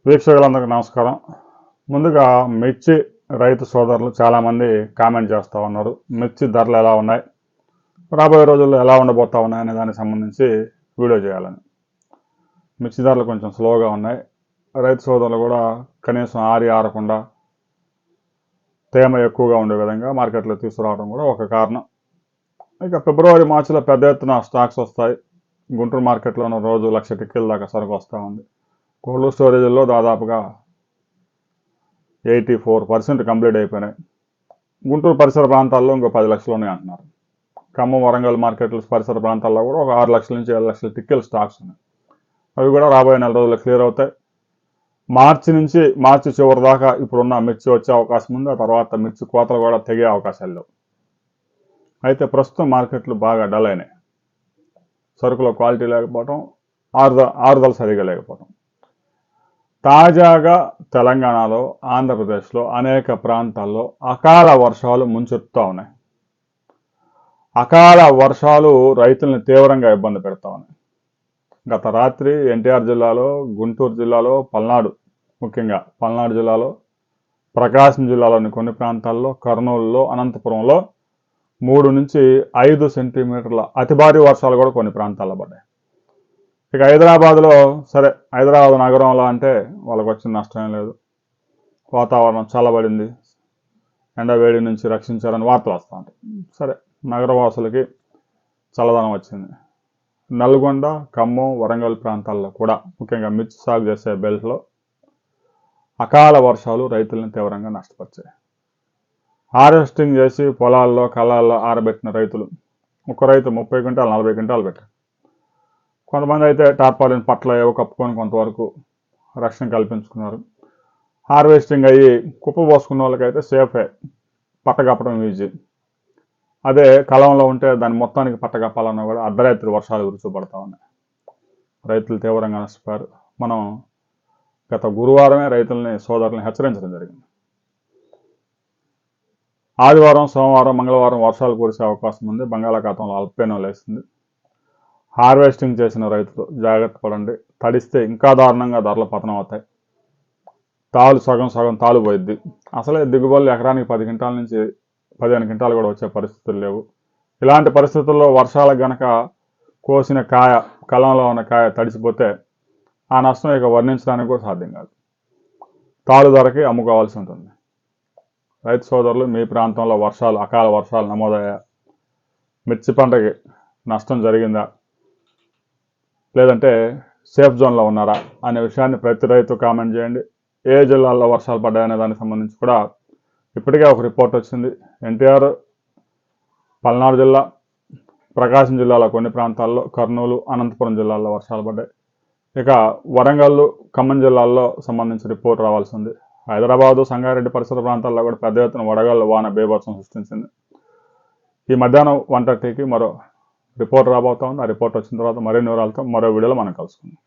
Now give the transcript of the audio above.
వీక్షకులందరికీ నమస్కారం. ముందుగా మిర్చి రైతు సోదరులు చాలామంది కామెంట్ చేస్తూ ఉన్నారు. మిర్చి ధరలు ఎలా ఉన్నాయి, రాబోయే రోజుల్లో ఎలా ఉండబోతా ఉన్నాయి అనే దానికి సంబంధించి వీడియో చేయాలని. మిర్చి ధరలు కొంచెం స్లోగా ఉన్నాయి. రైతు సోదరులు కూడా కనీసం ఆరకుండా తేమ ఎక్కువగా ఉండే విధంగా మార్కెట్లో తీసుకురావడం కూడా ఒక కారణం. ఇక ఫిబ్రవరి మార్చిలో పెద్ద ఎత్తున స్టాక్స్ వస్తాయి. గుంటూరు మార్కెట్లోనూ రోజు 1,00,000 టిక్కీల దాకా సరుకు వస్తూ ఉంది. కోల్డ్ స్టోరేజ్లో దాదాపుగా 84% కంప్లీట్ అయిపోయినాయి. గుంటూరు పరిసర ప్రాంతాల్లో ఇంకో 10 లక్షలు ఉన్నాయి అంటున్నారు. ఖమ్మం, వరంగల్ మార్కెట్లు పరిసర ప్రాంతాల్లో కూడా ఒక 6 లక్షల నుంచి 7 లక్షల టిక్కీల స్టాక్స్ ఉన్నాయి. అవి కూడా రాబోయే నెల రోజుల్లో క్లియర్ అవుతాయి. మార్చి చివరి దాకా ఇప్పుడున్న మిర్చి వచ్చే అవకాశం ఉంది. ఆ తర్వాత మిర్చి కోతలు కూడా తెగే అవకాశాలు లేవు. అయితే ప్రస్తుతం మార్కెట్లు బాగా డల్ అయినాయి. సరుకులో క్వాలిటీ లేకపోవడం, ఆరుదల సరిగా లేకపోవడం. తాజాగా తెలంగాణలో, ఆంధ్రప్రదేశ్లో అనేక ప్రాంతాల్లో అకాల వర్షాలు ముంచెత్తుతూ ఉన్నాయి. అకాల వర్షాలు రైతుల్ని తీవ్రంగా ఇబ్బంది పెడతా ఉన్నాయి. గత రాత్రి ఎన్టీఆర్ జిల్లాలో, గుంటూరు జిల్లాలో, ముఖ్యంగా పల్నాడు జిల్లాలో, ప్రకాశం జిల్లాలోని కొన్ని ప్రాంతాల్లో, కర్నూలులో, అనంతపురంలో 3 నుంచి 5 సెంటీమీటర్ల అతి భారీ వర్షాలు కూడా కొన్ని ప్రాంతాల్లో పడ్డాయి. ఇక హైదరాబాద్లో సరే, హైదరాబాద్ నగరంలో అంటే వాళ్ళకు వచ్చిన నష్టం లేదు. వాతావరణం చల్లబడింది, ఎండ వేడి నుంచి రక్షించారని వార్తలు వస్తూ ఉంటాయి. సరే, నగరవాసులకి చల్లదనం వచ్చింది. నల్గొండ, ఖమ్మం, వరంగల్ ప్రాంతాల్లో కూడా ముఖ్యంగా మిర్చి సాగు చేసే బెల్ట్లో అకాల వర్షాలు రైతులను తీవ్రంగా నష్టపరిచాయి. హార్వెస్టింగ్ చేసి పొలాల్లో, కళ్ళాల్లో ఆరబెట్టిన రైతులు, ఒక రైతు 30 క్వింటాలు 40 క్వింటాలు పెట్టారు. కొంతమంది అయితే టార్పాలిన్ పట్ల ఏవో కప్పుకొని కొంతవరకు రక్షణ కల్పించుకున్నారు. హార్వెస్టింగ్ అయ్యి కుప్ప పోసుకున్న వాళ్ళకైతే సేఫే, పట్టగప్పడం ఈజీ. అదే కలంలో ఉంటే దాని మొత్తానికి పట్టగప్పాలన్నా కూడా అర్ధరాత్రి వర్షాలు విరుచుపడతా ఉన్నాయి. రైతులు తీవ్రంగా నష్టపోయారు. మనం గత గురువారమే రైతుల్ని, సోదరులను హెచ్చరించడం జరిగింది. ఆదివారం, సోమవారం, మంగళవారం వర్షాలు కురిసే అవకాశం ఉంది. బంగాళాఖాతంలో అల్పపీడనం లేస్తుంది. హార్వెస్టింగ్ చేసిన రైతులు జాగ్రత్త పడండి. తడిస్తే ఇంకా దారుణంగా ధరలు పతనం అవుతాయి. తాలు సగం తాలు పోయిద్ది. అసలే దిగుబడులు ఎకరానికి 10 క్వింటాల నుంచి 15 క్వింటాలు కూడా వచ్చే పరిస్థితులు లేవు. ఇలాంటి పరిస్థితుల్లో వర్షాలకు గనక కోసిన కాయ, కలంలో ఉన్న కాయ తడిసిపోతే ఆ నష్టం ఇక వర్ణించడానికి కూడా సాధ్యం కాదు. తాలు ధరకి అమ్ముకోవాల్సి ఉంటుంది. రైతు సోదరులు, మీ ప్రాంతంలో అకాల వర్షాలు నమోదయ్యా? మిర్చి పంటకి నష్టం జరిగిందా, లేదంటే సేఫ్ జోన్లో ఉన్నారా అనే విషయాన్ని ప్రతి రైతు కామెంట్ చేయండి. ఏ జిల్లాల్లో వర్షాలు పడ్డాయనే దానికి సంబంధించి కూడా ఇప్పటికే ఒక రిపోర్ట్ వచ్చింది. ఎన్టీఆర్, పల్నాడు జిల్లా, ప్రకాశం జిల్లాలో కొన్ని ప్రాంతాల్లో, కర్నూలు, అనంతపురం జిల్లాల్లో వర్షాలు పడ్డాయి. ఇక వరంగల్, ఖమ్మం జిల్లాల్లో సంబంధించి రిపోర్ట్ రావాల్సి ఉంది. హైదరాబాదు, సంగారెడ్డి పరిసర ప్రాంతాల్లో కూడా పెద్ద ఎత్తున వడగళ్ళు వాన బీభత్సం సృష్టించింది. ఈ మధ్యాహ్నం 1:30కి మరో రిపోర్ట్ రాబోతా ఉంది. ఆ రిపోర్ట్ వచ్చిన తర్వాత మరిన్ని వివరాలతో మరో వీడియోలో మనం కలుసుకుందాం.